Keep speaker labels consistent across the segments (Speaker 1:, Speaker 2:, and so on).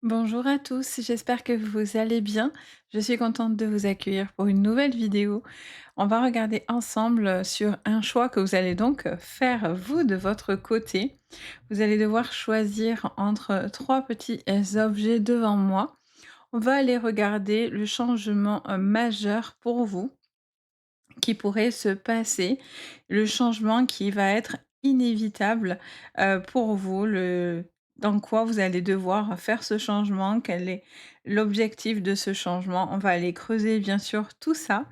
Speaker 1: Bonjour à tous, j'espère que vous allez bien. Je suis contente de vous accueillir pour une nouvelle vidéo. On va regarder ensemble sur un choix que vous allez donc faire vous de votre côté. Vous allez devoir choisir entre trois petits objets devant moi. On va aller regarder le changement majeur pour vous qui pourrait se passer, le changement qui va être inévitable, pour vous, le dans quoi vous allez devoir faire ce changement, quel est l'objectif de ce changement. On va aller creuser bien sûr tout ça.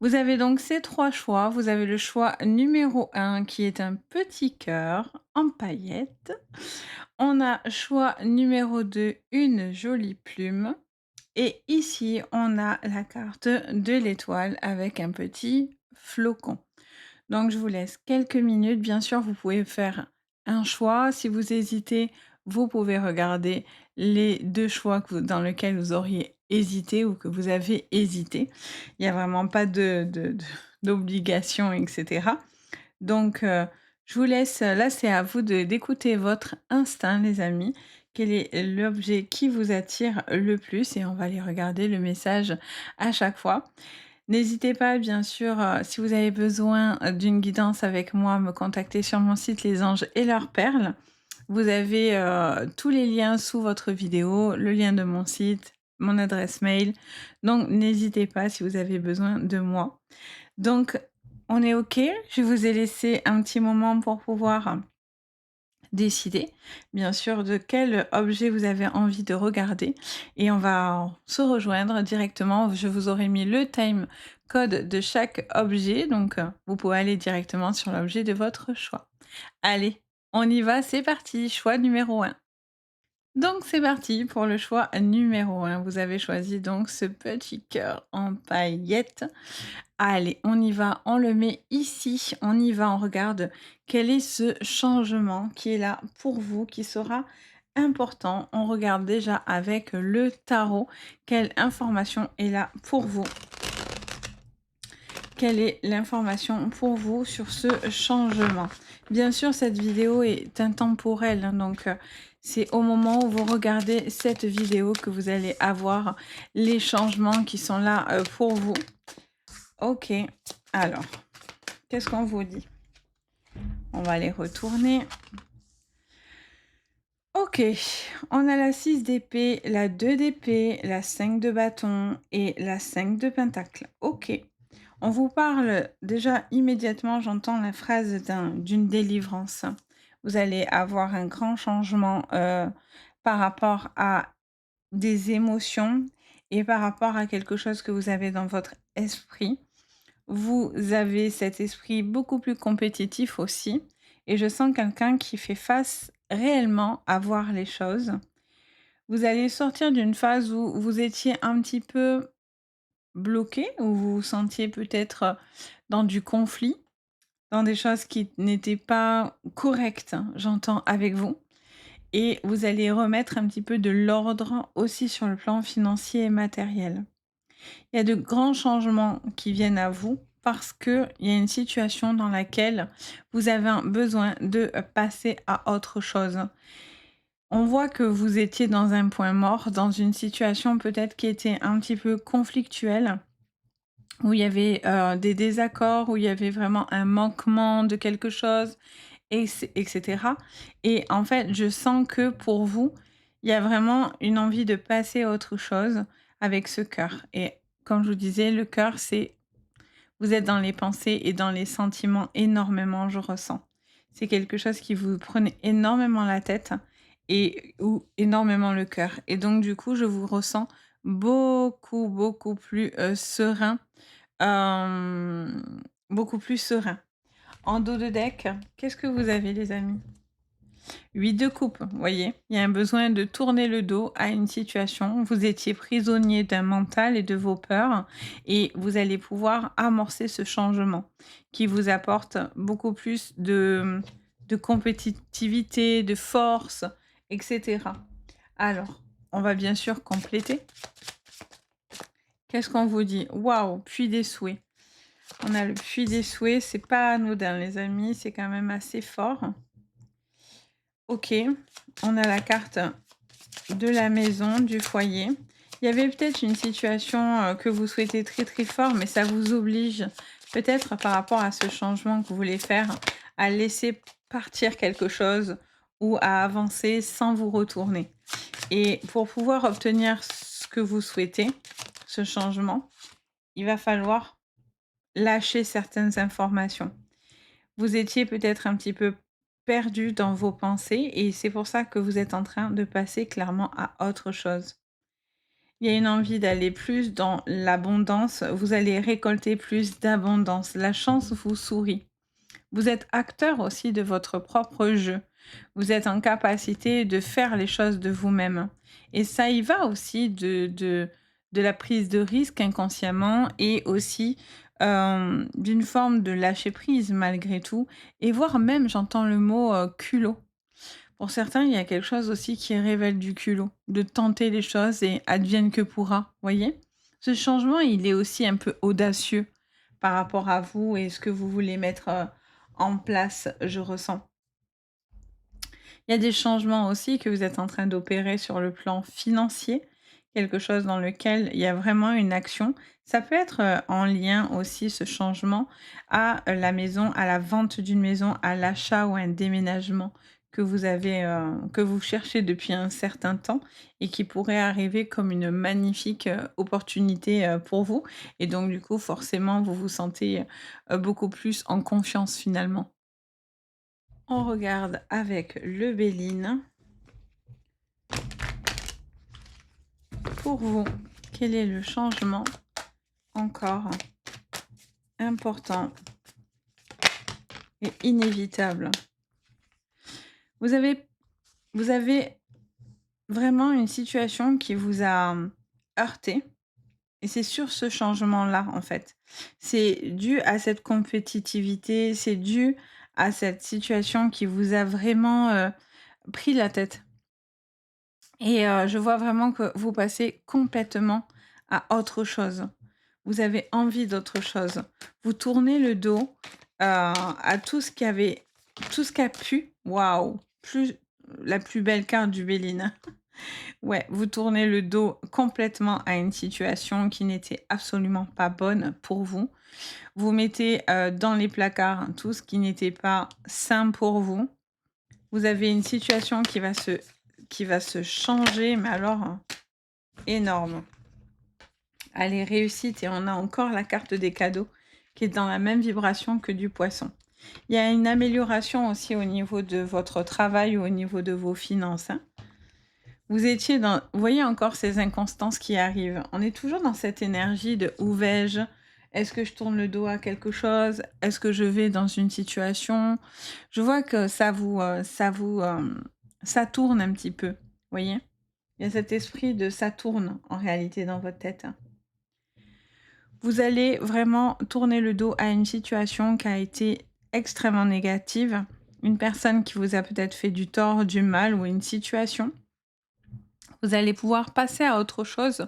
Speaker 1: Vous avez donc ces 3 choix. Vous avez le choix numéro un qui est un petit cœur en paillettes. On a choix numéro 2 une jolie plume et ici, on a la carte de l'étoile avec un petit flocon. Donc je vous laisse quelques minutes. Bien sûr, vous pouvez faire un choix. Si vous hésitez, vous pouvez regarder les 2 choix dans lesquels vous auriez hésité ou que vous avez hésité. Il y a vraiment pas d'obligation et cetera. Donc je vous laisse, là, c'est à vous de d'écouter votre instinct, les amis. Quel est l'objet qui vous attire le plus? Et on va aller regarder le message à chaque fois. N'hésitez pas, bien sûr, si vous avez besoin, d'une guidance avec moi, à me contacter sur mon site Les Anges et leurs perles. Vous avez, tous les liens sous votre vidéo, le lien de mon site, mon adresse mail. Donc n'hésitez pas si vous avez besoin de moi. Donc on est OK? Je vous ai laissé un petit moment pour pouvoir décider, bien sûr, de quel objet vous avez envie de regarder et on va se rejoindre directement. Je vous aurai mis le time code de chaque objet, donc vous pouvez aller directement sur l'objet de votre choix. Allez, on y va, c'est parti, choix numéro un. Donc c'est parti pour le choix numéro un. Vous avez choisi donc ce petit cœur en paillettes. Allez, on y va, on le met ici, on y va, on regarde quel est ce changement qui est là pour vous, qui sera important. On regarde déjà avec le tarot quelle information est là pour vous. Quelle est l'information pour vous sur ce changement? Bien sûr, cette vidéo est intemporelle, hein, donc c'est au moment où vous regardez cette vidéo que vous allez avoir les changements qui sont là pour vous. Ok, alors, qu'est-ce qu'on vous dit? On va les retourner. Ok, on a la 6 d'épée, la 2 d'épée, la 5 de bâton et la 5 de pentacle. Ok, on vous parle déjà immédiatement, j'entends la phrase d'une délivrance. Vous allez avoir un grand changement par rapport à des émotions et par rapport à quelque chose que vous avez dans votre esprit. Vous avez cet esprit beaucoup plus compétitif aussi et je sens quelqu'un qui fait face réellement à voir les choses. Vous allez sortir d'une phase où vous étiez un petit peu bloqué, où vous vous sentiez peut-être, dans du conflit, dans des choses qui n'étaient pas correctes, hein, j'entends, avec vous et vous allez remettre un petit peu de l'ordre aussi sur le plan financier et matériel. Il y a de grands changements qui viennent à vous parce qu'il y a une situation dans laquelle vous avez un besoin de passer à autre chose. On voit que vous étiez dans un point mort, dans une situation peut-être qui était un petit peu conflictuelle, où il y avait des désaccords, où il y avait vraiment un manquement de quelque chose, etc. Et en fait, je sens que pour vous, il y a vraiment une envie de passer à autre chose avec ce cœur. Et comme je vous disais, le cœur, c'est vous êtes dans les pensées et dans les sentiments énormément, je ressens. C'est quelque chose qui vous prenez énormément la tête et ou énormément le cœur. Et donc du coup, je vous ressens beaucoup, beaucoup plus serein, beaucoup plus serein. En dos de deck, qu'est-ce que vous avez, les amis? 8 de coupe, vous voyez? Il y a un besoin de tourner le dos à une situation. Vous étiez prisonnier d'un mental et de vos peurs et vous allez pouvoir amorcer ce changement qui vous apporte beaucoup plus de compétitivité, de force, etc. Alors, on va bien sûr compléter. Qu'est-ce qu'on vous dit? Waouh, puits des souhaits. On a le puits des souhaits, c'est pas anodin, les amis, c'est quand même assez fort. Ok, on a la carte de la maison, du foyer. Il y avait peut-être une situation, que vous souhaitez très, très fort, mais ça vous oblige, peut-être par rapport à ce changement que vous voulez faire, à laisser partir quelque chose ou à avancer sans vous retourner. Et pour pouvoir obtenir ce que vous souhaitez, ce changement, il va falloir lâcher certaines informations. Vous étiez peut-être un petit peu perdu dans vos pensées et c'est pour ça que vous êtes en train de passer clairement à autre chose. Il y a une envie d'aller plus dans l'abondance, vous allez récolter plus d'abondance. La chance vous sourit. Vous êtes acteur aussi de votre propre jeu. Vous êtes en capacité de faire les choses de vous-même. Et ça y va aussi de la prise de risque inconsciemment et aussi d'une forme de lâcher prise malgré tout. Et voire même, j'entends le mot culot. Pour certains, il y a quelque chose aussi qui révèle du culot, de tenter les choses et advienne que pourra, voyez? Ce changement, il est aussi un peu audacieux par rapport à vous et ce que vous voulez mettre en place, je ressens. Il y a des changements aussi que vous êtes en train d'opérer sur le plan financier, quelque chose dans lequel il y a vraiment une action. Ça peut être en lien aussi, ce changement, à la maison, à la vente d'une maison, à l'achat ou un déménagement que vous avez, que vous cherchez depuis un certain temps et qui pourrait arriver comme une magnifique opportunité pour vous. Et donc, du coup, forcément, vous vous sentez beaucoup plus en confiance finalement. On regarde avec le Béline. Pour vous, quel est le changement encore important et inévitable? Vous avez, vous avez vraiment une situation qui vous a heurté et c'est sur ce changement-là, en fait. C'est dû à cette compétitivité, c'est dû à cette situation qui vous a vraiment pris la tête. Et je vois vraiment que vous passez complètement à autre chose. Vous avez envie d'autre chose. Vous tournez le dos, à tout ce qui a pu waouh, plus la plus belle carte du Béline. Ouais, vous tournez le dos complètement à une situation qui n'était absolument pas bonne pour vous. Vous mettez, dans les placards tout ce qui n'était pas sain pour vous. Vous avez une situation qui va se changer, mais alors, énorme. Allez, réussite et on a encore la carte des cadeaux qui est dans la même vibration que du poisson. Il y a une amélioration aussi au niveau de votre travail ou au niveau de vos finances, hein. Vous étiez dans vous voyez encore ces inconstances qui arrivent. On est toujours dans cette énergie de: «Où vais-je? Est-ce que je tourne le dos à quelque chose? Est-ce que je vais dans une situation?» Je vois que ça tourne un petit peu, vous voyez? Il y a cet esprit de ça tourne en réalité dans votre tête, hein. Vous allez vraiment tourner le dos à une situation qui a été extrêmement négative, une personne qui vous a peut-être fait du tort, du mal ou une situation. Vous allez pouvoir passer à autre chose.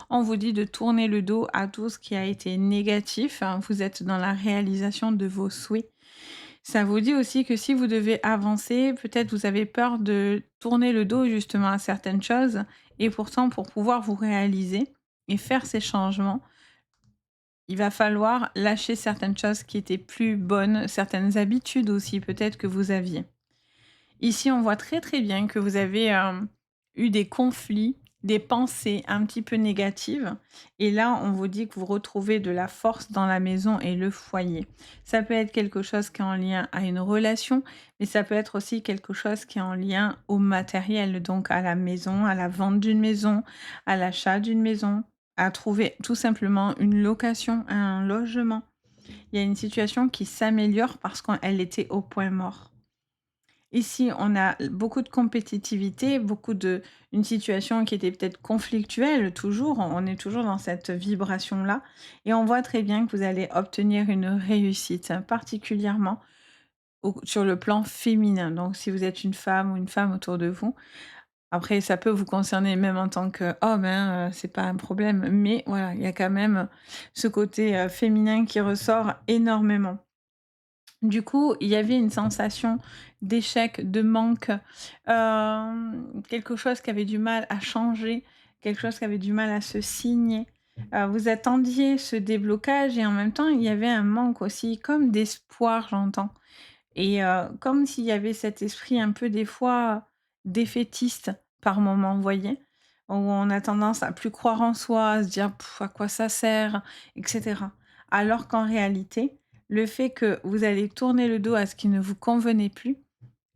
Speaker 1: On vous dit de tourner le dos à tout ce qui a été négatif, hein. Vous êtes dans la réalisation de vos souhaits. Ça vous dit aussi que si vous devez avancer, peut-être vous avez peur de tourner le dos justement à certaines choses et pourtant pour pouvoir vous réaliser et faire ces changements, il va falloir lâcher certaines choses qui étaient plus bonnes, certaines habitudes aussi peut-être que vous aviez. Ici, on voit très, très bien que vous avez, eu des conflits, des pensées un petit peu négatives et là, on vous dit que vous retrouvez de la force dans la maison et le foyer. Ça peut être quelque chose qui est en lien à une relation, mais ça peut être aussi quelque chose qui est en lien au matériel, donc à la maison, à la vente d'une maison, à l'achat d'une maison, à trouver tout simplement une location, un logement. Il y a une situation qui s'améliore parce qu'elle était au point mort. Ici, on a beaucoup de compétitivité, beaucoup de une situation qui était peut-être conflictuelle toujours, on est toujours dans cette vibration-là et on voit très bien que vous allez obtenir une réussite, hein, particulièrement sur le plan féminin. Donc si vous êtes une femme ou une femme autour de vous, après ça peut vous concerner même en tant qu'homme, hein, c'est pas un problème, mais voilà, il y a quand même ce côté, féminin qui ressort énormément. Du coup, il y avait une sensation d'échec, de manque, quelque chose qui avait du mal à changer, quelque chose qui avait du mal à se signer. Vous attendiez ce déblocage et en même temps, il y avait un manque aussi, comme d'espoir, j'entends. Et comme s'il y avait cet esprit un peu des fois défaitiste par moment, vous voyez? Où on a tendance à plus croire en soi, à se dire: «Pff, à quoi ça sert?» et cetera. Alors qu'en réalité, le fait que vous allez tourner le dos à ce qui ne vous convenait plus,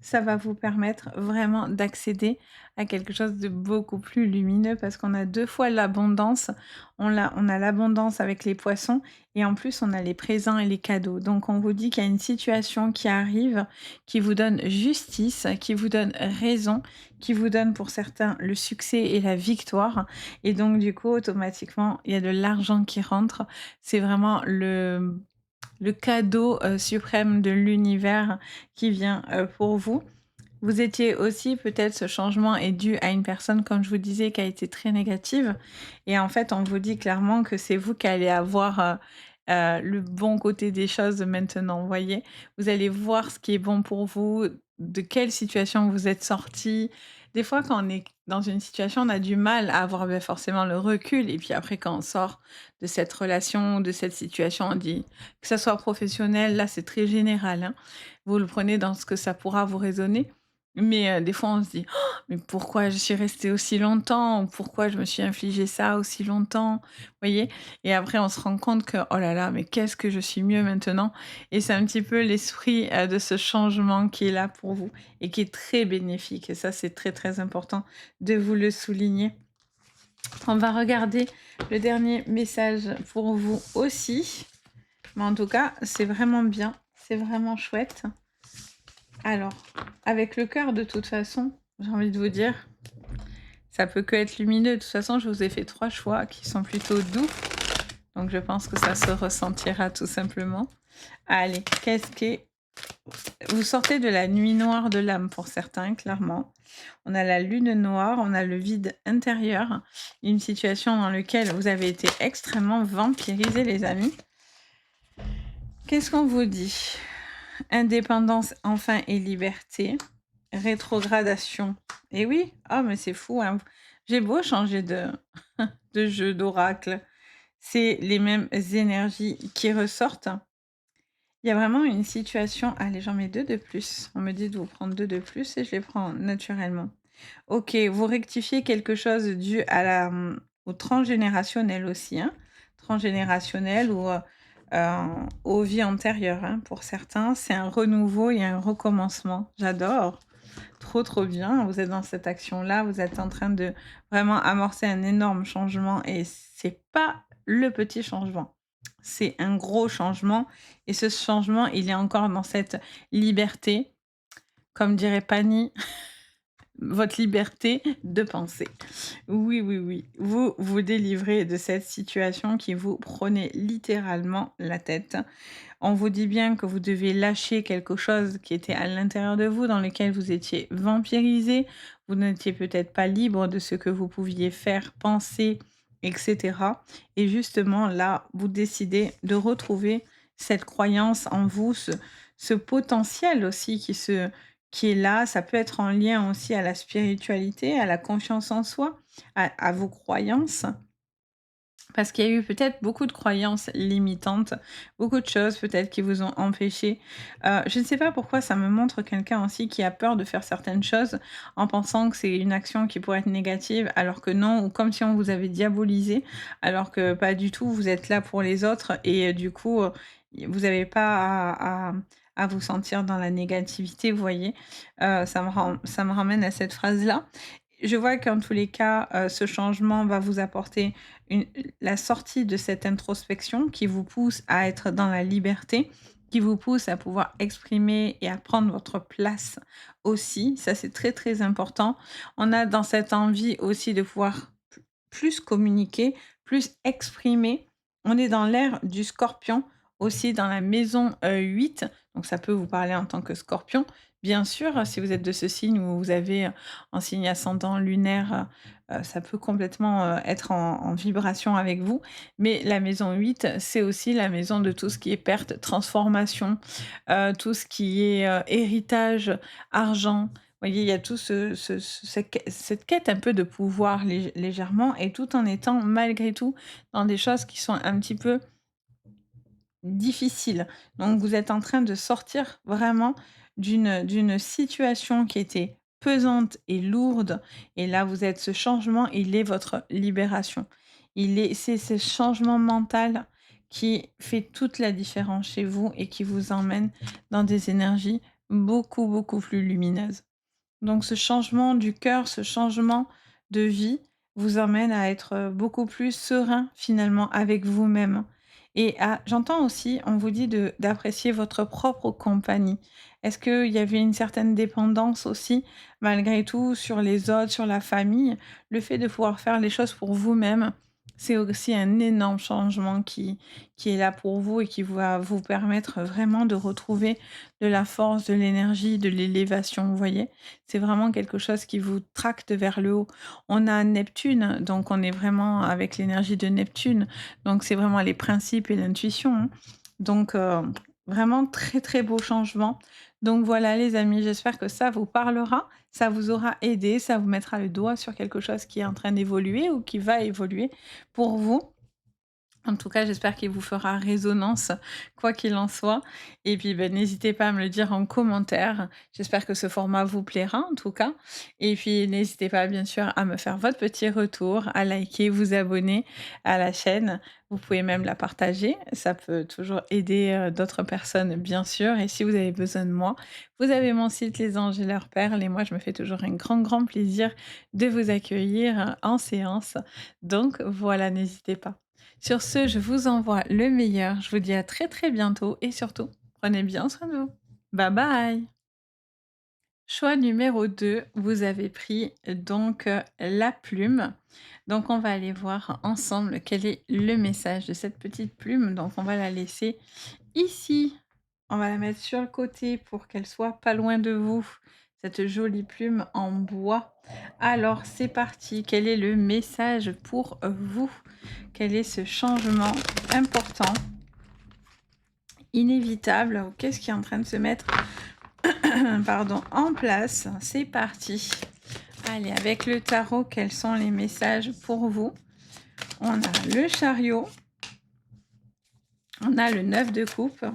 Speaker 1: ça va vous permettre vraiment d'accéder à quelque chose de beaucoup plus lumineux parce qu'on a 2 fois l'abondance. On a l'abondance avec les poissons et en plus on a les présents et les cadeaux. Donc on vous dit qu'il y a une situation qui arrive, qui vous donne justice, qui vous donne raison, qui vous donne pour certains le succès et la victoire et donc du coup automatiquement il y a de l'argent qui rentre. C'est vraiment le cadeau, suprême de l'univers qui vient, pour vous. Vous étiez aussi peut-être ce changement est dû à une personne, comme je vous disais, qui a été très négative et en fait, on vous dit clairement que c'est vous qui allez avoir, le bon côté des choses maintenant, vous voyez? Vous allez voir ce qui est bon pour vous, de quelle situation vous êtes sortis. Des fois, quand on est dans une situation, on a du mal à avoir, beh, forcément le recul et puis après quand on sort de cette relation, de cette situation, on dit que ça soit professionnel, là, c'est très général, hein. Vous le prenez dans ce que ça pourra vous résonner. Mais des fois, on se dit: «Oh, mais pourquoi je suis restée aussi longtemps? Ou pourquoi je me suis infligé ça aussi longtemps?» Vous voyez? Et après, on se rend compte que: «Oh là là, mais qu'est-ce que je suis mieux maintenant!» et c'est un petit peu l'esprit, de ce changement qui est là pour vous et qui est très bénéfique et ça, c'est très, très important de vous le souligner. On va regarder le dernier message pour vous aussi, mais en tout cas, c'est vraiment bien, c'est vraiment chouette. Alors, avec le cœur, de toute façon, j'ai envie de vous dire, ça peut que être lumineux. De toute façon, je vous ai fait 3 choix qui sont plutôt doux, donc je pense que ça se ressentira tout simplement. Allez, qu'est-ce que vous sortez de la nuit noire de l'âme pour certains, clairement. On a la lune noire, on a le vide intérieur, une situation dans laquelle vous avez été extrêmement vampirisés, les amis. Qu'est-ce qu'on vous dit? Indépendance, enfin et liberté. Rétrogradation. Et oui, ah mais c'est fou, hein. J'ai beau changer de de jeu d'oracle, c'est les mêmes énergies qui ressortent. Il y a vraiment une situation allez, j'en mets 2 de plus. On me dit de vous prendre 2 de plus et je les prends naturellement. OK, vous rectifiez quelque chose dû à au transgénérationnel aussi, hein. Transgénérationnel ou, aux vies antérieures, hein, pour certains. C'est un renouveau et un recommencement. J'adore. Trop, trop bien. Vous êtes dans cette action-là, vous êtes en train de vraiment amorcer un énorme changement et c'est pas le petit changement. C'est un gros changement et ce changement, il est encore dans cette liberté, comme dirait Pani, votre liberté de penser. Oui, oui, oui. Vous vous délivrez de cette situation qui vous prenait littéralement la tête. On vous dit bien que vous devez lâcher quelque chose qui était à l'intérieur de vous, dans lequel vous étiez vampirisé. Vous n'étiez peut-être pas libre de ce que vous pouviez faire, penser, etc. Et justement, là, vous décidez de retrouver cette croyance en vous, ce potentiel aussi qui est là. Ça peut être en lien aussi à la spiritualité, à la confiance en soi, à vos croyances. Parce qu'il y a eu peut-être beaucoup de croyances limitantes, beaucoup de choses peut-être qui vous ont empêché. Je ne sais pas pourquoi ça me montre quelqu'un aussi qui a peur de faire certaines choses en pensant que c'est une action qui pourrait être négative alors que non, ou comme si on vous avait diabolisé alors que pas du tout, vous êtes là pour les autres et du coup, vous n'avez pas à vous sentir dans la négativité, vous voyez? Ça me ramène à cette phrase-là. Je vois qu'en tous les cas, ce changement va vous apporter une la sortie de cette introspection qui vous pousse à être dans la liberté, qui vous pousse à pouvoir exprimer et à prendre votre place aussi. Ça, c'est très, très important. On a dans cette envie aussi de pouvoir plus communiquer, plus exprimer. On est dans l'ère du Scorpion, aussi dans la maison, 8. Donc ça peut vous parler en tant que Scorpion. Bien sûr, si vous êtes de ce signe où vous avez, un signe ascendant lunaire, ça peut complètement, être en vibration avec vous. Mais la maison 8, c'est aussi la maison de tout ce qui est perte, transformation, tout ce qui est, héritage, argent. Vous voyez, il y a tout cette quête un peu de pouvoir légèrement et tout en étant malgré tout dans des choses qui sont un petit peu difficiles. Donc vous êtes en train de sortir vraiment d'une situation qui était pesante et lourde et là vous êtes ce changement, il est votre libération. C'est ce changement mental qui fait toute la différence chez vous et qui vous emmène dans des énergies beaucoup, beaucoup plus lumineuses. Donc ce changement du cœur, ce changement de vie vous emmène à être, beaucoup plus serein finalement avec vous-même et à j'entends aussi, on vous dit de d'apprécier votre propre compagnie. Est-ce qu'il y avait une certaine dépendance aussi, malgré tout, sur les autres, sur la famille? Le fait de pouvoir faire les choses pour vous-même, c'est aussi un énorme changement qui est là pour vous et qui va vous permettre vraiment de retrouver de la force, de l'énergie, de l'élévation, vous voyez? C'est vraiment quelque chose qui vous tracte vers le haut. On a Neptune, donc on est vraiment avec l'énergie de Neptune, donc c'est vraiment les principes et l'intuition, hein. Donc vraiment très, très beau changement. Donc voilà les amis, j'espère que ça vous parlera, ça vous aura aidé, ça vous mettra le doigt sur quelque chose qui est en train d'évoluer ou qui va évoluer pour vous. En tout cas, j'espère qu'il vous fera résonance, quoi qu'il en soit. Et puis, beh, n'hésitez pas à me le dire en commentaire. J'espère que ce format vous plaira, en tout cas. Et puis, n'hésitez pas, bien sûr, à me faire votre petit retour, à liker, vous abonner à la chaîne. Vous pouvez même la partager. Ça peut toujours aider d'autres personnes, bien sûr. Et si vous avez besoin de moi, vous avez mon site Les Anges et leurs perles. Et moi, je me fais toujours un grand, grand plaisir de vous accueillir en séance. Donc, voilà, n'hésitez pas. Sur ce, je vous envoie le meilleur. Je vous dis à très très bientôt et surtout, prenez bien soin de vous. Bye bye. Choix numéro 2, vous avez pris donc la plume. Donc on va aller voir ensemble quel est le message de cette petite plume. Donc on va la laisser ici. On va la mettre sur le côté pour qu'elle soit pas loin de vous. Cette jolie plume en bois. Alors c'est parti. Quel est le message pour vous? Quel est ce changement important, inévitable? Qu'est-ce qui est en train de se mettre pardon, en place? C'est parti. Allez, avec le tarot, quels sont les messages pour vous? On a le chariot. On a le 9 de coupe.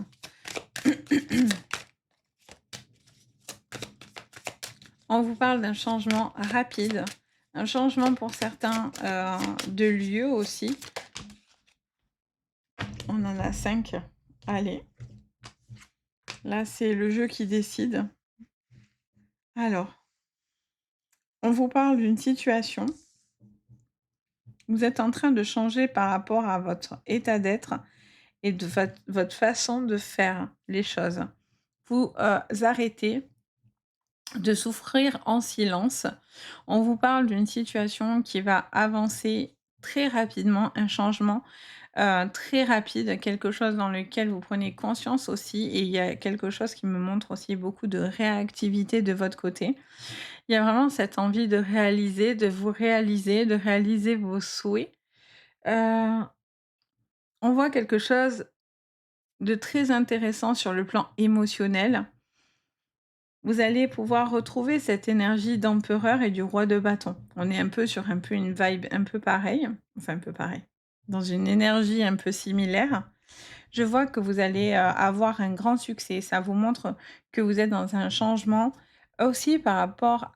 Speaker 1: On vous parle d'un changement rapide, un changement pour certains de lieu aussi. On en a 5. Allez. Là, c'est le jeu qui décide. Alors, on vous parle d'une situation. Vous êtes en train de changer par rapport à votre état d'être et de votre façon de faire les choses. Vous arrêtez de souffrir en silence. On vous parle d'une situation qui va avancer très rapidement, un changement très rapide, quelque chose dans lequel vous prenez conscience aussi et il y a quelque chose qui me montre aussi beaucoup de réactivité de votre côté. Il y a vraiment cette envie de réaliser, de vous réaliser, de réaliser vos souhaits. Heu, on voit quelque chose de très intéressant sur le plan émotionnel. Vous allez pouvoir retrouver cette énergie d'empereur et du roi de bâton. On est un peu sur un peu une vibe un peu pareille, enfin un peu pareil, dans une énergie un peu similaire. Je vois que vous allez, avoir un grand succès. Ça vous montre que vous êtes dans un changement aussi par rapport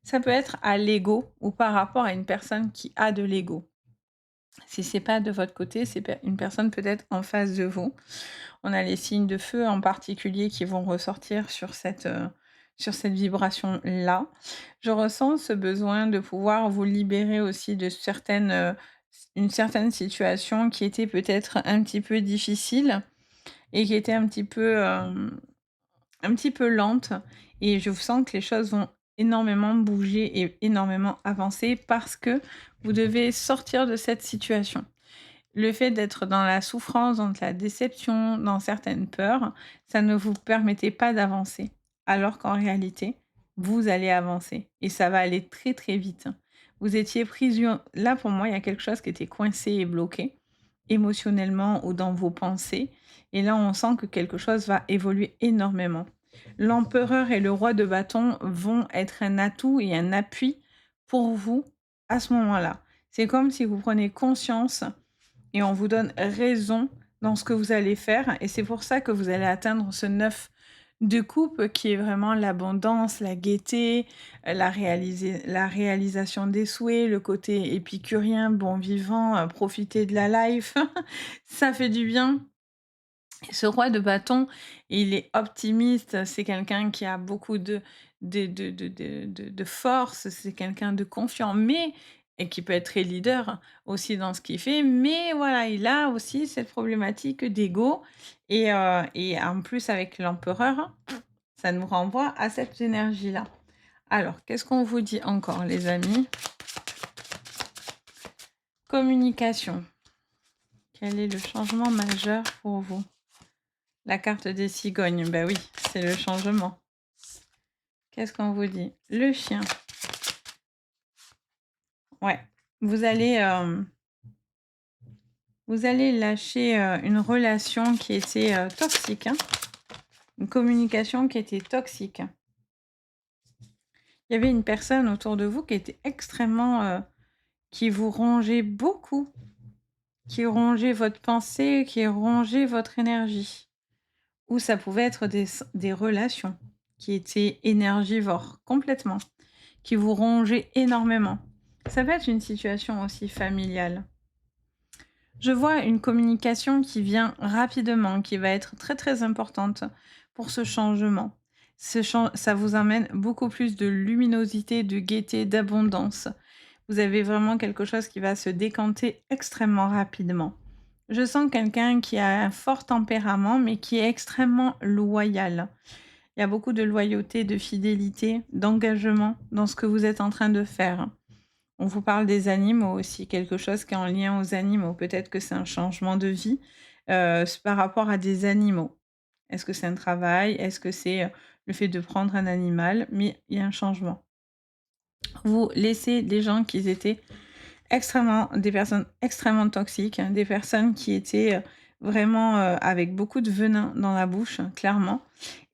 Speaker 1: ça peut être à l'ego ou par rapport à une personne qui a de l'ego. Si c'est pas de votre côté, c'est une personne peut-être en face de vous. On a les signes de feu en particulier qui vont ressortir sur cette vibration-là. Je ressens ce besoin de pouvoir vous libérer aussi de une certaine situation qui était peut-être un petit peu difficile et qui était un petit peu lente et je sens que les choses vont énormément bouger et énormément avancer parce que vous devez sortir de cette situation. Le fait d'être dans la souffrance, dans la déception, dans certaines peurs, ça ne vous permettait pas d'avancer. Alors qu'en réalité, vous allez avancer et ça va aller très, très vite. Vous étiez là, pour moi, il y a quelque chose qui était coincé et bloqué, émotionnellement ou dans vos pensées et là, on sent que quelque chose va évoluer énormément. L'empereur et le roi de bâton vont être un atout et un appui pour vous à ce moment-là. C'est comme si vous prenez conscience et on vous donne raison dans ce que vous allez faire et c'est pour ça que vous allez atteindre ce 9 de coupe qui est vraiment l'abondance, la gaieté, la réalisation des souhaits, le côté épicurien, bon vivant, profiter de la life. Ça fait du bien. Ce roi de bâton, il est optimiste, c'est quelqu'un qui a beaucoup de force, c'est quelqu'un de confiant, mais et qui peut être très leader aussi dans ce qu'il fait, mais voilà, il a aussi cette problématique d'ego et en plus avec l'empereur, ça nous renvoie à cette énergie-là. Alors, qu'est-ce qu'on vous dit encore les amis? Communication. Quel est le changement majeur pour vous? La carte des cigognes, bah oui, c'est le changement. Qu'est-ce qu'on vous dit? Le chien. Ouais. Vous allez, lâcher une relation qui était toxique, hein, une communication qui était toxique. Il y avait une personne autour de vous qui était extrêmement, qui vous rongeait beaucoup, qui rongeait votre pensée, qui rongeait votre énergie. Ou ça pouvait être des relations qui étaient énergivores, complètement, qui vous rongeaient énormément. Ça peut être une situation aussi familiale. Je vois une communication qui vient rapidement, qui va être très très importante pour ce changement. Ça vous amène beaucoup plus de luminosité, de gaieté, d'abondance. Vous avez vraiment quelque chose qui va se décanter extrêmement rapidement. Je sens quelqu'un qui a un fort tempérament, mais qui est extrêmement loyal. Il y a beaucoup de loyauté, de fidélité, d'engagement dans ce que vous êtes en train de faire. On vous parle des animaux aussi, quelque chose qui est en lien aux animaux. Peut-être que c'est un changement de vie par rapport à des animaux. Est-ce que c'est un travail? Est-ce que c'est le fait de prendre un animal? Mais il y a un changement. Vous laissez des gens qui étaient des personnes extrêmement toxiques, hein, des personnes qui étaient vraiment avec beaucoup de venin dans la bouche, hein, clairement,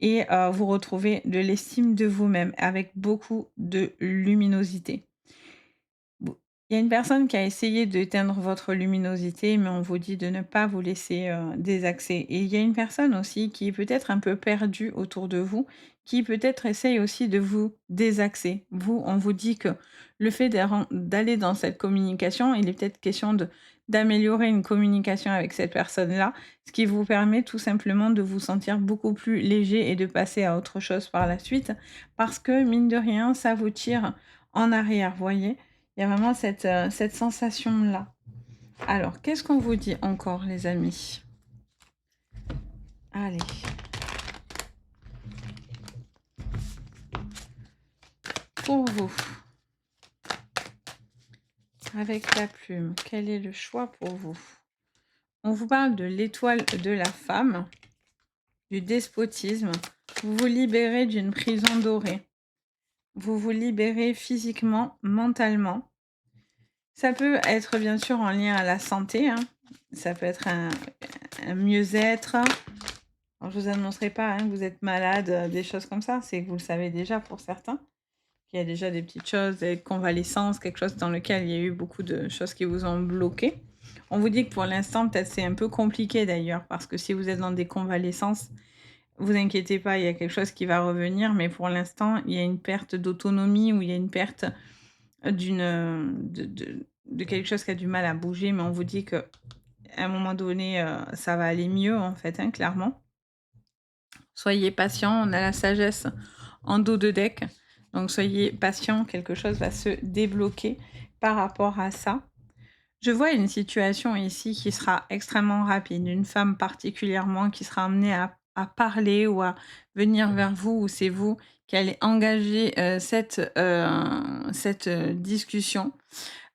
Speaker 1: et vous retrouvez de l'estime de vous-même avec beaucoup de luminosité. Bon, il y a une personne qui a essayé d'éteindre votre luminosité, mais on vous dit de ne pas vous laisser, désaxer et il y a une personne aussi qui est peut-être un peu perdue autour de vous, qui peut-être essaye aussi de vous désaxer. Vous, on vous dit que le fait d'aller dans cette communication, il est peut-être question d'améliorer une communication avec cette personne-là, ce qui vous permet tout simplement de vous sentir beaucoup plus léger et de passer à autre chose par la suite, parce que mine de rien, ça vous tire en arrière, voyez? Il y a vraiment cette sensation-là. Alors, qu'est-ce qu'on vous dit encore, les amis? Allez. Pour vous, avec la plume, quel est le choix pour vous? On vous parle de l'étoile de la femme, du despotisme. Vous vous libérez d'une prison dorée. Vous vous libérez physiquement, mentalement. Ça peut être bien sûr en lien à la santé, hein. Ça peut être un mieux-être. Alors, je vous annoncerai pas, hein, que vous êtes malade, des choses comme ça. C'est que vous le savez déjà pour certains. Il y a déjà des petites choses, des convalescences, quelque chose dans lequel il y a eu beaucoup de choses qui vous ont bloqué. On vous dit que pour l'instant, peut-être c'est un peu compliqué d'ailleurs, parce que si vous êtes dans des convalescences, vous inquiétez pas, il y a quelque chose qui va revenir, mais pour l'instant, il y a une perte d'autonomie ou il y a une perte de quelque chose qui a du mal à bouger, mais on vous dit que à un moment donné, ça va aller mieux en fait, hein, clairement. Soyez patient, on a la sagesse en dos de deck, donc soyez patient, quelque chose va se débloquer par rapport à ça. Je vois une situation ici qui sera extrêmement rapide, une femme particulièrement qui sera amenée à parler ou à venir vers vous ou c'est vous qui allez engager, cette discussion.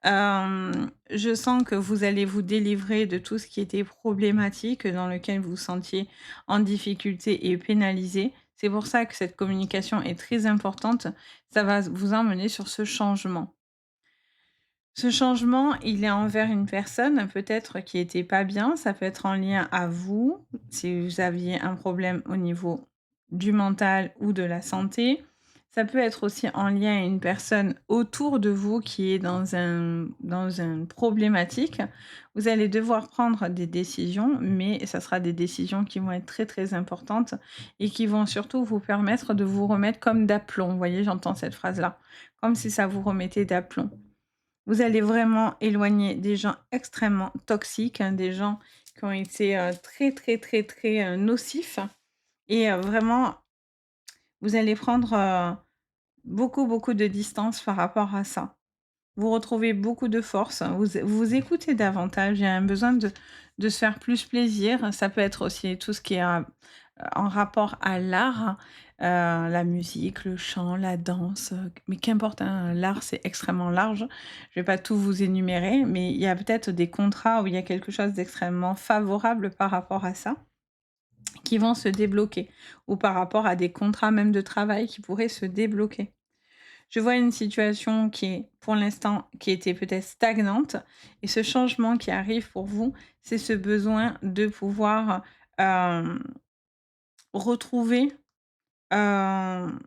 Speaker 1: Je sens que vous allez vous délivrer de tout ce qui était problématique, dans lequel vous vous sentiez en difficulté et pénalisé. C'est pour ça que cette communication est très importante. Ça va vous emmener sur ce changement. Ce changement, il est envers une personne peut-être qui était pas bien. Ça peut être en lien à vous, si vous aviez un problème au niveau du mental ou de la santé. Ça peut être aussi en lien à une personne autour de vous qui est dans une problématique. Vous allez devoir prendre des décisions, mais ça sera des décisions qui vont être très, très importantes et qui vont surtout vous permettre de vous remettre comme d'aplomb. Vous voyez, j'entends cette phrase-là, comme si ça vous remettait d'aplomb. Vous allez vraiment éloigner des gens extrêmement toxiques, hein, des gens qui ont été, très, très, très, très, nocifs et vraiment, vous allez prendre, beaucoup, beaucoup de distance par rapport à ça. Vous retrouvez beaucoup de force, vous vous écoutez davantage, il y a un besoin de se faire plus plaisir. Ça peut être aussi tout ce qui est, en rapport à l'art, la musique, le chant, la danse, mais qu'importe, hein, l'art, c'est extrêmement large. Je vais pas tout vous énumérer, mais il y a peut-être des contrats où il y a quelque chose d'extrêmement favorable par rapport à ça, qui vont se débloquer ou par rapport à des contrats même de travail qui pourraient se débloquer. Je vois une situation qui est, pour l'instant, qui était peut-être stagnante et ce changement qui arrive pour vous, c'est ce besoin de pouvoir, hem, retrouver, hem,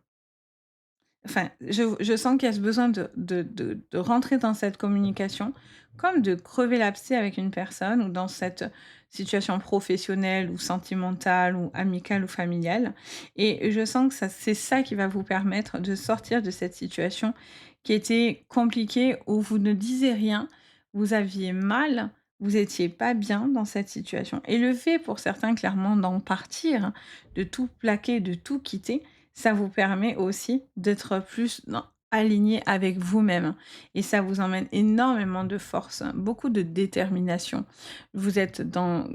Speaker 1: enfin, je sens qu'il y a ce besoin de rentrer dans cette communication, comme de crever l'abcès avec une personne ou dans cette situation professionnelle ou sentimentale ou amicale ou familiale et je sens que ça c'est ça qui va vous permettre de sortir de cette situation qui était compliquée, où vous ne disiez rien, vous aviez mal, vous étiez pas bien dans cette situation et le fait pour certains clairement d'en partir, de tout plaquer, de tout quitter, ça vous permet aussi d'être plus dans aligné avec vous-même et ça vous emmène énormément de force, beaucoup de détermination. Vous êtes dans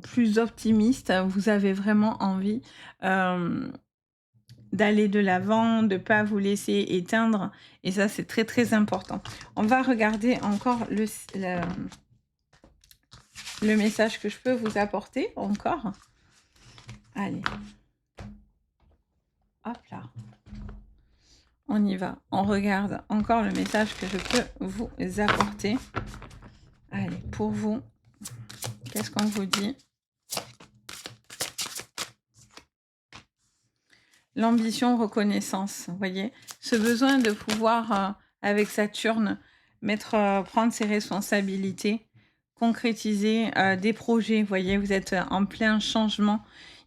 Speaker 1: plus optimiste, vous avez vraiment envie, hem, d'aller de l'avant, de pas vous laisser éteindre et ça, c'est très, très important. On va regarder encore le message que je peux vous apporter encore. Allez. Hop là. On y va. On regarde encore le message que je peux vous apporter. Allez, pour vous, qu'est-ce qu'on vous dit? L'ambition, reconnaissance, vous voyez? Ce besoin de pouvoir, avec Saturne, prendre ses responsabilités, concrétiser, des projets, vous voyez? Vous êtes, en plein changement.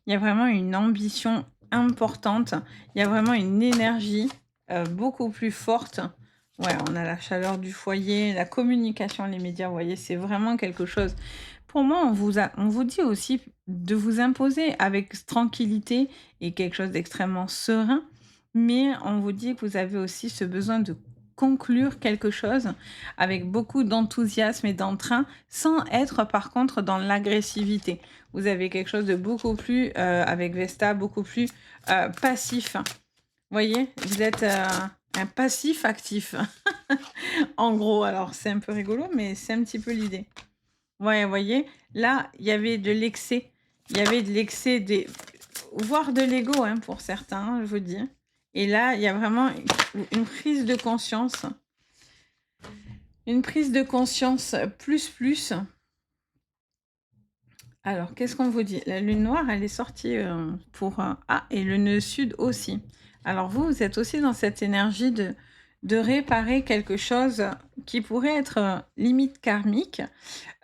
Speaker 1: Il y a vraiment une ambition importante. Il y a vraiment une énergie, beaucoup plus forte. Ouais, on a la chaleur du foyer, la communication, les médias, vous voyez? C'est vraiment quelque chose pour moi, on vous dit aussi de vous imposer avec tranquillité et quelque chose d'extrêmement serein, mais on vous dit que vous avez aussi ce besoin de conclure quelque chose avec beaucoup d'enthousiasme et d'entrain, sans être par contre dans l'agressivité. Vous avez quelque chose de beaucoup plus, avec Vesta, beaucoup plus, passif. Vous voyez? Vous êtes, un passif actif. En gros, alors c'est un peu rigolo, mais c'est un petit peu l'idée. Ouais, vous voyez? Là, il y avait de l'excès. Il y avait de l'excès des voire de l'ego, hein, pour certains, hein, je vous dis. Et là, il y a vraiment une prise de conscience. Une prise de conscience plus, plus. Alors, qu'est-ce qu'on vous dit? La lune noire, elle est sortie, pour, ah et le nœud sud aussi. Alors vous, vous êtes aussi dans cette énergie de réparer quelque chose qui pourrait être, limite karmique.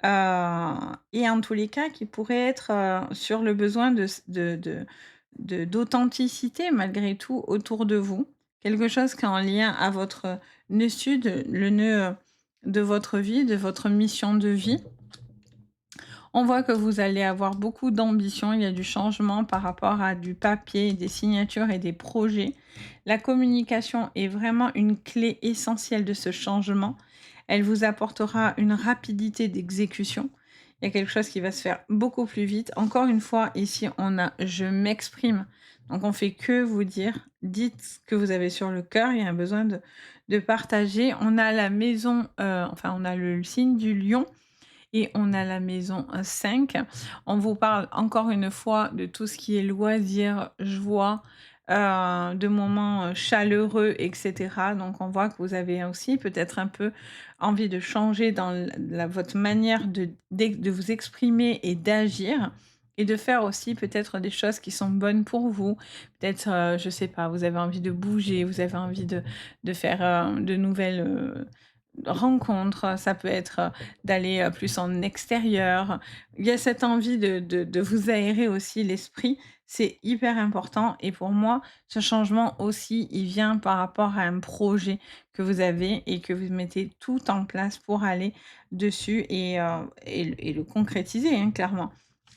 Speaker 1: Et en tous les cas, qui pourrait être, sur le besoin d'authenticité malgré tout autour de vous. Quelque chose qui est en lien à votre nœud sud, le nœud, de votre vie, de votre mission de vie. On voit que vous allez avoir beaucoup d'ambition, il y a du changement par rapport à du papier, des signatures et des projets. La communication est vraiment une clé essentielle de ce changement. Elle vous apportera une rapidité d'exécution. Il y a quelque chose qui va se faire beaucoup plus vite. Encore une fois, ici, on a «je m'exprime». Donc on fait que vous dire, dites ce que vous avez sur le cœur. Il y a un besoin de partager. On a la maison, enfin on a le signe du lion et on a la maison 5. On vous parle encore une fois de tout ce qui est loisirs, joie, de moments, chaleureux et cetera. Donc on voit que vous avez aussi peut-être un peu envie de changer dans votre manière de vous exprimer et d'agir et de faire aussi peut-être des choses qui sont bonnes pour vous. Peut-être, je sais pas, vous avez envie de bouger, vous avez envie de faire, de nouvelles, rencontres, ça peut être, d'aller, plus en extérieur. Il y a cette envie de vous aérer aussi l'esprit, c'est hyper important et pour moi, ce changement aussi, il vient par rapport à un projet que vous avez et que vous mettez tout en place pour aller dessus et le concrétiser, hein, clairement.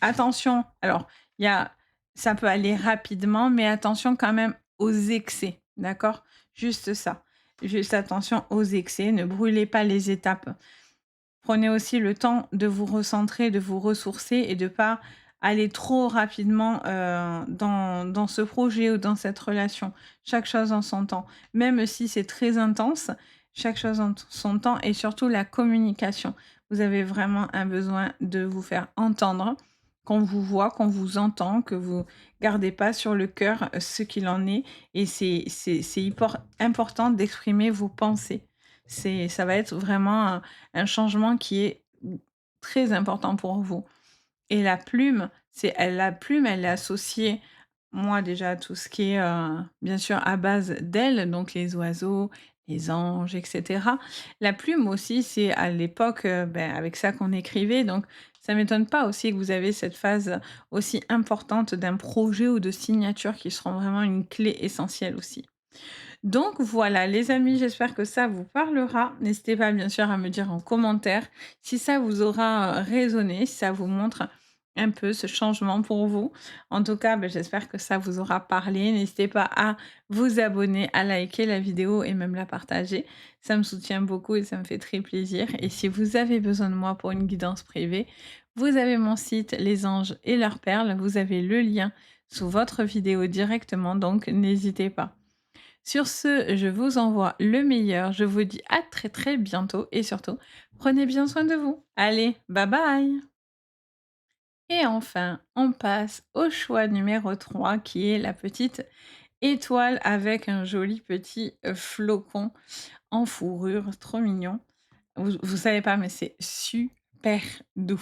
Speaker 1: Attention, alors il y a ça peut aller rapidement, mais attention quand même aux excès, d'accord? Juste ça. Juste attention aux excès, ne brûlez pas les étapes. Prenez aussi le temps de vous recentrer, de vous ressourcer et de pas aller trop rapidement, dans ce projet ou dans cette relation. Chaque chose en son temps. Même si c'est très intense, chaque chose en son temps et surtout la communication. Vous avez vraiment un besoin de vous faire entendre, qu'on vous voit, qu'on vous entend, que vous gardez pas sur le cœur, ce qu'il en est et c'est hyper important d'exprimer vos pensées. Ça va être vraiment un changement qui est très important pour vous et la plume, elle est associée, moi, déjà, à tout ce qui est, bien sûr, à base d'ailes, donc les oiseaux, les anges et cetera. La plume aussi, c'est à l'époque, avec ça qu'on écrivait, donc ça m'étonne pas aussi que vous avez cette phase aussi importante d'un projet ou de signature qui seront vraiment une clé essentielle aussi. Donc voilà, les amis, j'espère que ça vous parlera. N'hésitez pas bien sûr à me dire en commentaire si ça vous aura résonné, si ça vous montre un peu ce changement pour vous. En tout cas, j'espère que ça vous aura parlé. N'hésitez pas à vous abonner, à liker la vidéo et même la partager. Ça me soutient beaucoup et ça me fait très plaisir. Et si vous avez besoin de moi pour une guidance privée, vous avez mon site Les Anges et leurs perles. Vous avez le lien sous votre vidéo directement, donc n'hésitez pas. Sur ce, je vous envoie le meilleur. Je vous dis à très très bientôt et surtout, prenez bien soin de vous. Allez, bye bye. Et enfin, on passe au choix numéro 3 qui est la petite étoile avec un joli petit flocon en fourrure, trop mignon. Vous savez pas, mais c'est super doux.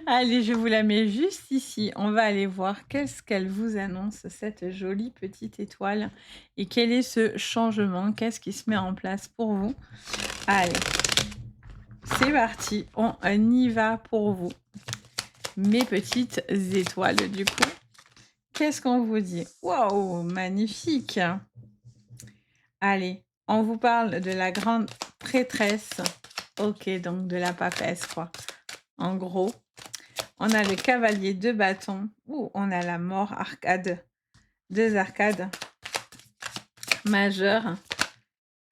Speaker 1: Allez, je vous la mets juste ici. On va aller voir qu'est-ce qu'elle vous annonce, cette jolie petite étoile, et quel est ce changement, qu'est-ce qui se met en place pour vous. Allez, c'est parti, on y va pour vous. Mes petites étoiles, du coup. Qu'est-ce qu'on vous dit? Waouh, magnifique! Allez, on vous parle de la grande prêtresse. Ok, donc de la papesse, quoi. En gros, on a le cavalier de bâton. Ouh, on a la mort arcade. 2 arcades majeures.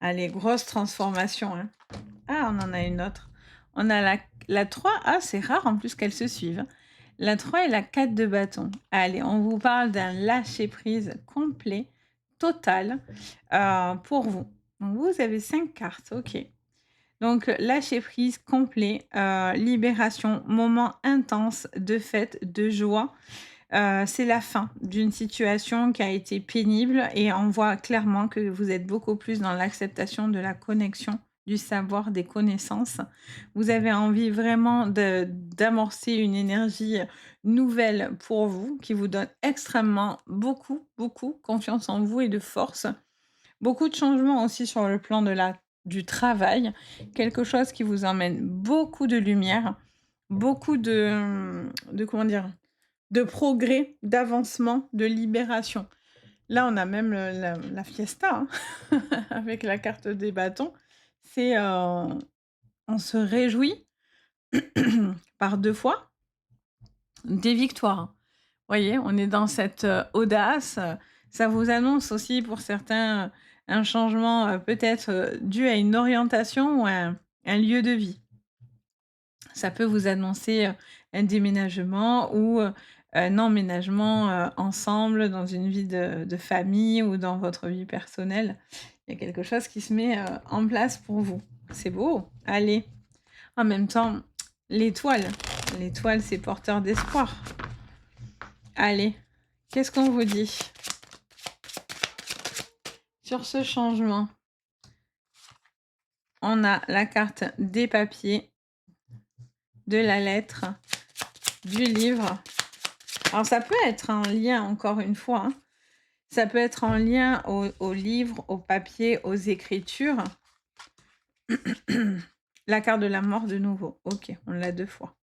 Speaker 1: Allez, grosse transformation, hein. Ah, on en a une autre. On a la 3. Ah, c'est rare en plus qu'elles se suivent. La 3 et la 4 de bâton. Allez, on vous parle d'un lâcher-prise complet, total, pour vous. Donc, vous avez 5 cartes, ok. Donc, lâcher prise complet, libération, moment intense de fête, de joie. C'est la fin d'une situation qui a été pénible et on voit clairement que vous êtes beaucoup plus dans l'acceptation de la connexion, du savoir, des connaissances. Vous avez envie vraiment d'amorcer une énergie nouvelle pour vous, qui vous donne extrêmement beaucoup, beaucoup confiance en vous et de force. Beaucoup de changements aussi sur le plan du travail, quelque chose qui vous emmène beaucoup de lumière, beaucoup de comment dire? De progrès, d'avancement, de libération. Là, on a même la fiesta, hein, avec la carte des bâtons. C'est, on se réjouit par 2 fois des victoires. Voyez, on est dans cette, audace, ça vous annonce aussi pour certains, un changement, peut-être, dû à une orientation ou à un lieu de vie. Ça peut vous annoncer, un déménagement ou, un emménagement, ensemble dans une vie de famille ou dans votre vie personnelle. Il y a quelque chose qui se met en place pour vous. C'est beau. Allez. En même temps, l'étoile. L'étoile, c'est porteur d'espoir. Allez. Qu'est-ce qu'on vous dit sur ce changement? On a la carte des papiers, de la lettre, du livre. Alors, ça peut être en lien, encore une fois, hein. Ça peut être en lien au livre, au papier, aux écritures. La carte de la mort de nouveau. Ok, on l'a 2 fois.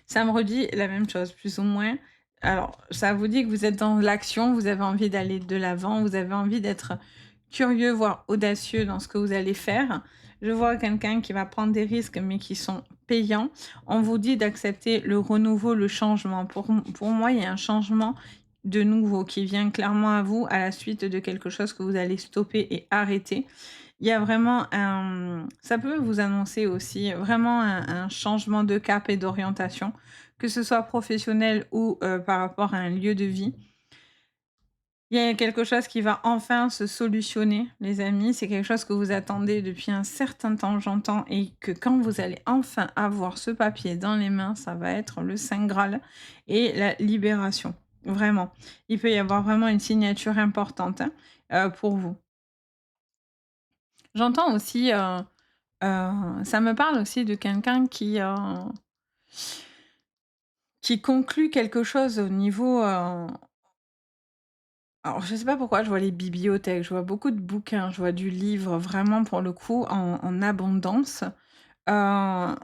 Speaker 1: Ça me redit la même chose, plus ou moins. Alors, ça vous dit que vous êtes dans l'action, vous avez envie d'aller de l'avant, vous avez envie d'être curieux, voire audacieux dans ce que vous allez faire. Je vois quelqu'un qui va prendre des risques, mais qui sont payants. On vous dit d'accepter le renouveau, le changement. Pour moi, il y a un changement de nouveau qui vient clairement à vous à la suite de quelque chose que vous allez stopper et arrêter. Il y a vraiment ça peut vous annoncer aussi vraiment un changement de cap et d'orientation, que ce soit professionnel ou par rapport à un lieu de vie. Il y a quelque chose qui va enfin se solutionner, les amis. C'est quelque chose que vous attendez depuis un certain temps, j'entends, et que quand vous allez enfin avoir ce papier dans les mains, ça va être le Saint Graal et la libération. Vraiment. Il peut y avoir vraiment une signature importante pour vous. J'entends aussi, ça me parle aussi de quelqu'un qui conclut quelque chose au niveau, alors je sais pas pourquoi je vois les bibliothèques, je vois beaucoup de bouquins, je vois du livre vraiment pour le coup en abondance. Heu,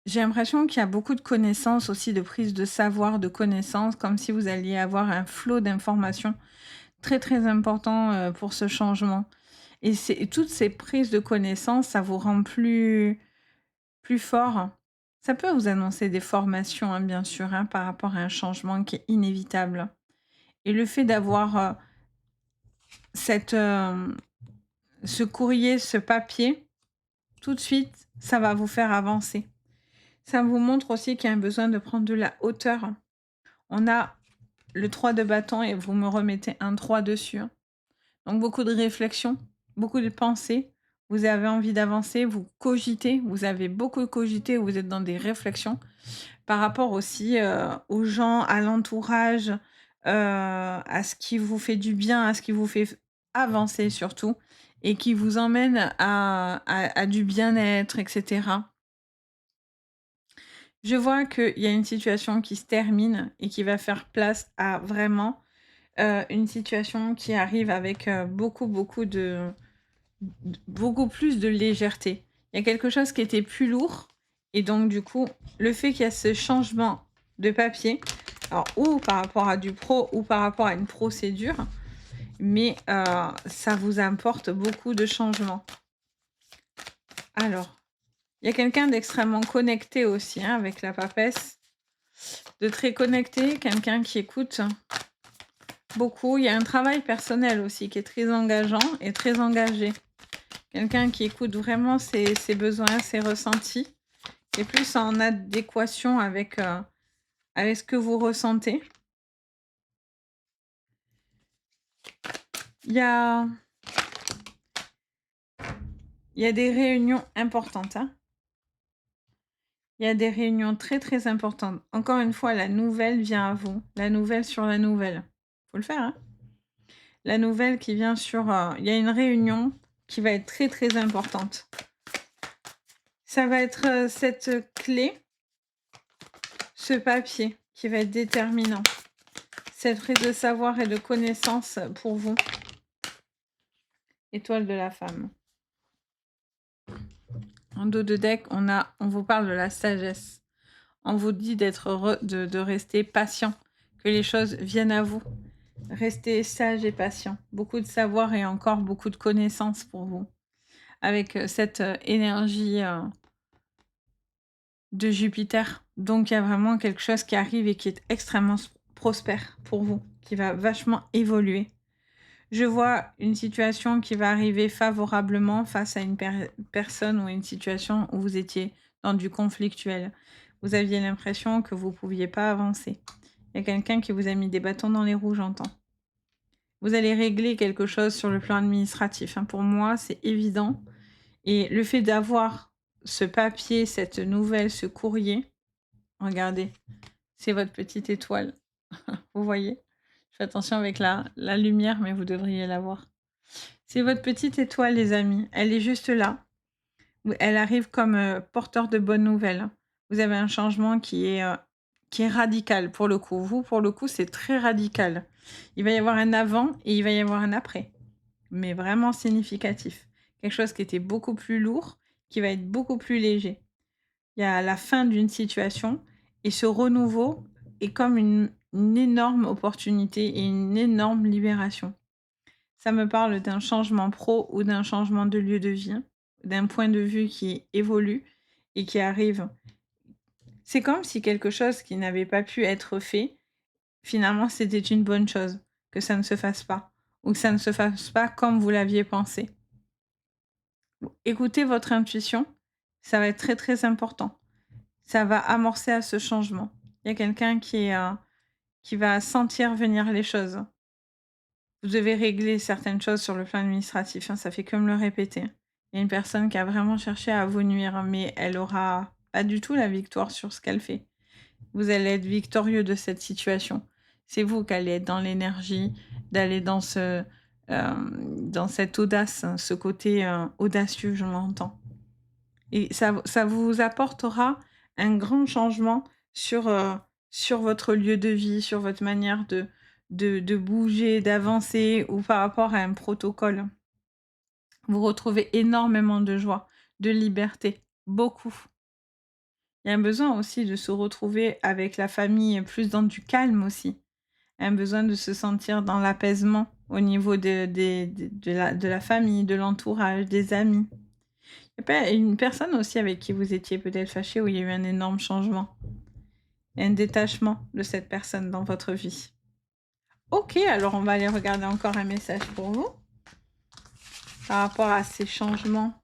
Speaker 1: j'ai l'impression qu'il y a beaucoup de connaissances aussi, de prise de savoir, de connaissances, comme si vous alliez avoir un flot d'informations très, très important, pour ce changement et toutes ces prises de connaissances, ça vous rend plus fort. Ça peut vous annoncer des formations, hein, bien sûr, hein, par rapport à un changement qui est inévitable. Et le fait d'avoir cette, ce courrier, ce papier, tout de suite, ça va vous faire avancer. Ça vous montre aussi qu'il y a un besoin de prendre de la hauteur. On a le 3 de bâton et vous me remettez un 3 dessus, hein. Donc beaucoup de réflexion, beaucoup de pensées. Vous avez envie d'avancer, vous cogitez, vous avez beaucoup cogité, vous êtes dans des réflexions. Par rapport aussi, aux gens, à l'entourage, à ce qui vous fait du bien, à ce qui vous fait avancer surtout et qui vous emmène à du bien-être et cetera. Je vois qu'il y a une situation qui se termine et qui va faire place à vraiment, une situation qui arrive avec, beaucoup plus de légèreté. Il y a quelque chose qui était plus lourd et donc du coup, le fait qu'il y a ce changement de papier, alors ou par rapport à du pro ou par rapport à une procédure, mais ça vous apporte beaucoup de changements. Alors, il y a quelqu'un d'extrêmement connecté aussi, hein, avec la papesse, de très connecté, quelqu'un qui écoute beaucoup. Il y a un travail personnel aussi qui est très engageant et très engagé. Quelqu'un qui écoute vraiment ses besoins, ses ressentis, et plus en adéquation avec ce que vous ressentez. Il y a il y a des réunions importantes, hein. Il y a des réunions très, très importantes. Encore une fois, la nouvelle vient à vous, la nouvelle sur la nouvelle. Faut le faire, hein. La nouvelle qui vient sur, il y a une réunion qui va être très, très importante. Ça va être, cette clé, ce papier qui va être déterminant. Cette prise de savoir et de connaissance pour vous. Étoile de la femme. En dos de deck, on vous parle de la sagesse. On vous dit d'être heureux, de rester patient, que les choses viennent à vous. Restez sage et patient. Beaucoup de savoir et encore beaucoup de connaissances pour vous. Avec cette énergie de Jupiter. Donc il y a vraiment quelque chose qui arrive et qui est extrêmement prospère pour vous, qui va vachement évoluer. Je vois une situation qui va arriver favorablement face à une personne ou une situation où vous étiez dans du conflictuel. Vous aviez l'impression que vous ne pouviez pas avancer. Il y a quelqu'un qui vous a mis des bâtons dans les roues, j'entends. Vous allez régler quelque chose sur le plan administratif, hein. Pour moi, c'est évident et le fait d'avoir ce papier, cette nouvelle, ce courrier, regardez, c'est votre petite étoile. Vous voyez? Je fais attention avec la lumière, mais vous devriez la voir. C'est votre petite étoile, les amis. Elle est juste là. Elle arrive comme, porteur de bonnes nouvelles, hein. Vous avez un changement qui est radical pour le coup. Vous, pour le coup, c'est très radical. Il va y avoir un avant et il va y avoir un après, mais vraiment significatif. Quelque chose qui était beaucoup plus lourd, qui va être beaucoup plus léger. Il y a la fin d'une situation et ce renouveau est comme une énorme opportunité et une énorme libération. Ça me parle d'un changement pro ou d'un changement de lieu de vie, hein, d'un point de vue qui évolue et qui arrive. C'est comme si quelque chose qui n'avait pas pu être fait, finalement, c'était une bonne chose que ça ne se fasse pas ou que ça ne se fasse pas comme vous l'aviez pensé. Écoutez votre intuition, ça va être très, très important. Ça va amorcer à ce changement. Il y a quelqu'un qui va sentir venir les choses. Vous devez régler certaines choses sur le plan administratif, hein, ça fait que me le répéter. Il y a une personne qui a vraiment cherché à vous nuire, mais elle aura pas du tout la victoire sur ce qu'elle fait. Vous allez être victorieux de cette situation. C'est vous qui allez être dans l'énergie, d'aller dans cette audace, hein, ce côté audacieux, je l'entends. Et ça vous apportera un grand changement sur, sur votre lieu de vie, sur votre manière de bouger, d'avancer ou par rapport à un protocole. Vous retrouvez énormément de joie, de liberté, beaucoup. Il y a un besoin aussi de se retrouver avec la famille, plus dans du calme aussi. Un besoin de se sentir dans l'apaisement au niveau de la famille, de l'entourage, des amis. Il y a pas une personne aussi avec qui vous étiez peut-être fâché, où il y a eu un énorme changement, un détachement de cette personne dans votre vie. OK, alors on va aller regarder encore un message pour vous, par rapport à ces changements.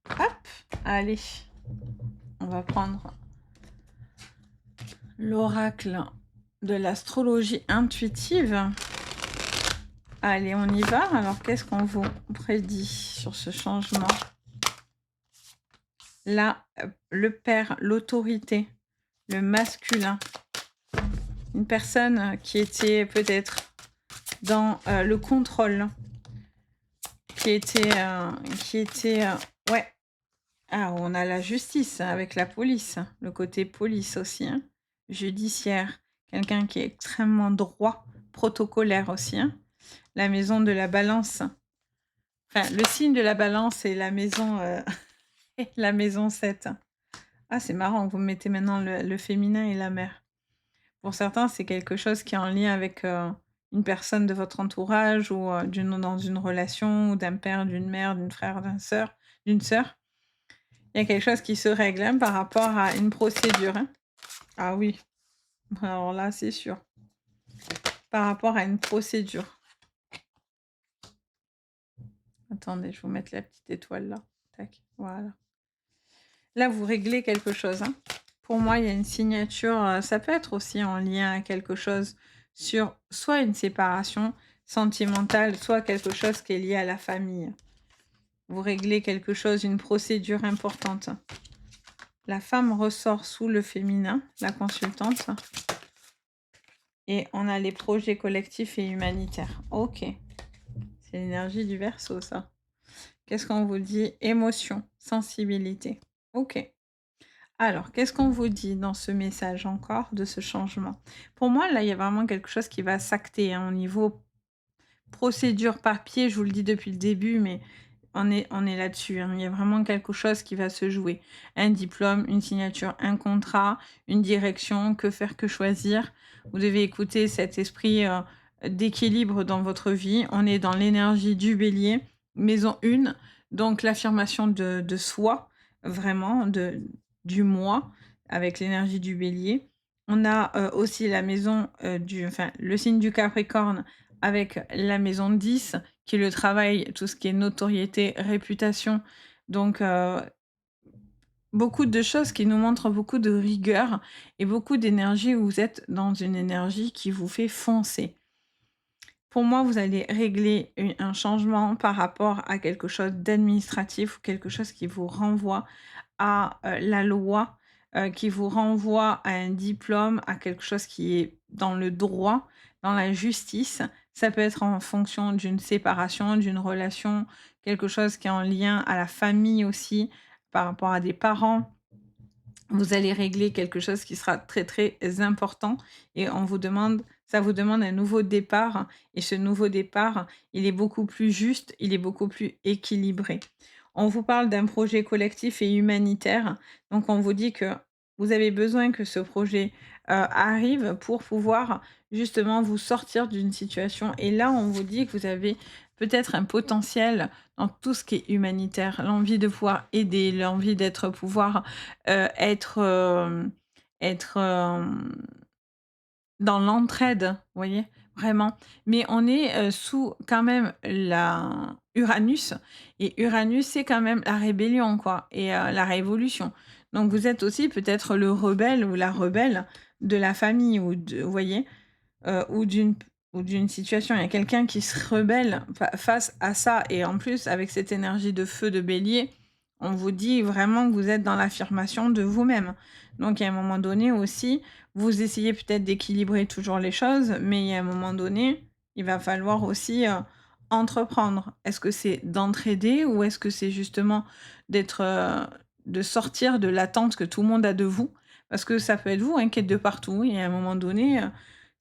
Speaker 1: Hop, allez, on va prendre l'oracle de l'astrologie intuitive. Allez, on y va. Alors, qu'est-ce qu'on vous prédit sur ce changement? Là, le père, l'autorité, le masculin. Une personne qui était peut-être dans le contrôle, qui était, ouais. Ah, on a la justice avec la police, le côté police aussi, hein, judiciaire. Quelqu'un qui est extrêmement droit, protocolaire aussi, hein. La maison de la balance. Enfin, le signe de la balance est la maison, la maison 7. Ah, c'est marrant, vous mettez maintenant le féminin et la mère. Pour certains, c'est quelque chose qui est en lien avec une personne de votre entourage ou dans une relation, ou d'un père, d'une mère, d'une frère, d'une sœur. Il y a quelque chose qui se règle, hein, par rapport à une procédure, hein. Ah oui, alors là, c'est sûr. Par rapport à une procédure. Attendez, je vais vous mettre la petite étoile là. Tac, voilà. Là, vous réglez quelque chose, hein. Pour moi, il y a une signature, ça peut être aussi en lien à quelque chose sur soit une séparation sentimentale, soit quelque chose qui est lié à la famille. Vous réglez quelque chose, une procédure importante. La femme ressort sous le féminin, la consultante. Et on a les projets collectifs et humanitaires. OK. C'est l'énergie du Verseau, ça. Qu'est-ce qu'on vous dit? Émotion, sensibilité. OK. Alors, qu'est-ce qu'on vous dit dans ce message encore de ce changement? Pour moi, là, il y a vraiment quelque chose qui va s'acter, hein, au niveau procédure papier, je vous le dis depuis le début, mais on est là-dessus, hein. Il y a vraiment quelque chose qui va se jouer. Un diplôme, une signature, un contrat, une direction, que faire, que choisir. Vous devez écouter cet esprit d'équilibre dans votre vie. On est dans l'énergie du bélier, maison 1, donc l'affirmation de soi, vraiment, du moi, avec l'énergie du bélier. On a aussi la maison enfin, le signe du Capricorne avec la maison 10 qui est le travail, tout ce qui est notoriété, réputation. Donc, beaucoup de choses qui nous montrent beaucoup de rigueur et beaucoup d'énergie. Vous êtes dans une énergie qui vous fait foncer. pour moi, vous allez régler un changement par rapport à quelque chose d'administratif ou quelque chose qui vous renvoie à la loi, qui vous renvoie à un diplôme, à quelque chose qui est dans le droit, dans la justice. Ça peut être en fonction d'une séparation, d'une relation, quelque chose qui est en lien à la famille aussi, par rapport à des parents. Vous allez régler quelque chose qui sera très, très important et ça vous demande un nouveau départ et ce nouveau départ, il est beaucoup plus juste, il est beaucoup plus équilibré. On vous parle d'un projet collectif et humanitaire, donc on vous dit que vous avez besoin que ce projet, arrive pour pouvoir justement vous sortir d'une situation et là, on vous dit que vous avez peut-être un potentiel dans tout ce qui est humanitaire, l'envie de pouvoir aider, l'envie d'être pouvoir être, être, dans l'entraide, vous voyez? Vraiment. Mais on est, sous quand même la Uranus et Uranus, c'est quand même la rébellion, quoi et la révolution. Donc vous êtes aussi peut-être le rebelle ou la rebelle de la famille ou de vous voyez? Ou d'une situation. Il y a quelqu'un qui se rebelle face à ça et en plus avec cette énergie de feu de Bélier, on vous dit vraiment que vous êtes dans l'affirmation de vous-même. Donc il y a un moment donné aussi, vous essayez peut-être d'équilibrer toujours les choses, mais il y a un moment donné, il va falloir aussi, entreprendre. Est-ce que c'est d'entraider ou est-ce que c'est justement d'être, de sortir de l'attente que tout le monde a de vous? Parce que ça peut être vous, hein, qui êtes de partout et à un moment donné,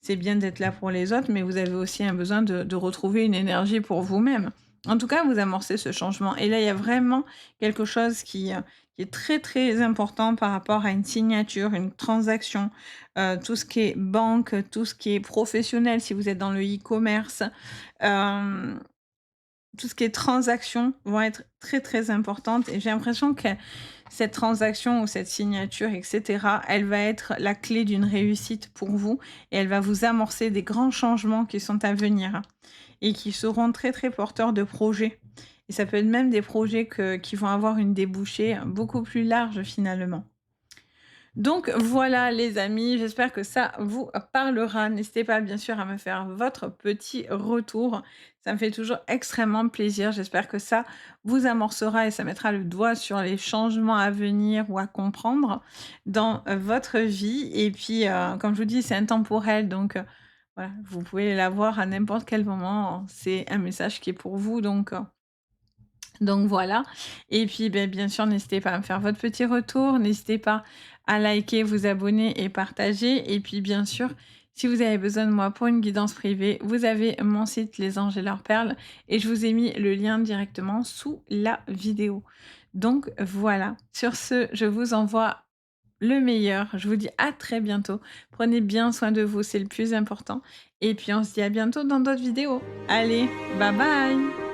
Speaker 1: c'est bien d'être là pour les autres, mais vous avez aussi un besoin de retrouver une énergie pour vous-même. En tout cas, vous amorcez ce changement et là, il y a vraiment quelque chose qui est très, très important par rapport à une signature, une transaction, tout ce qui est banque, tout ce qui est professionnel, si vous êtes dans le e-commerce, hem tout ce qui est transactions vont être très, très importantes et j'ai l'impression que cette transaction ou cette signature et cetera, elle va être la clé d'une réussite pour vous et elle va vous amorcer des grands changements qui sont à venir et qui seront très, très porteurs de projets et ça peut être même des projets qui vont avoir une débouchée beaucoup plus large finalement. Donc voilà les amis, j'espère que ça vous parlera. N'hésitez pas bien sûr à me faire votre petit retour. Ça me fait toujours extrêmement plaisir. J'espère que ça vous amorcera et ça mettra le doigt sur les changements à venir ou à comprendre dans votre vie. Et puis, comme je vous dis, c'est intemporel. Donc voilà, vous pouvez l'avoir à n'importe quel moment. C'est un message qui est pour vous. Donc voilà et puis, beh, bien sûr, n'hésitez pas à me faire votre petit retour, n'hésitez pas à liker, vous abonner et partager et puis, bien sûr, si vous avez besoin de moi pour une guidance privée, vous avez mon site Les Anges et leurs perles et je vous ai mis le lien directement sous la vidéo. Donc voilà, sur ce, je vous envoie le meilleur. Je vous dis à très bientôt. Prenez bien soin de vous, c'est le plus important et puis on se dit à bientôt dans d'autres vidéos. Allez, bye bye!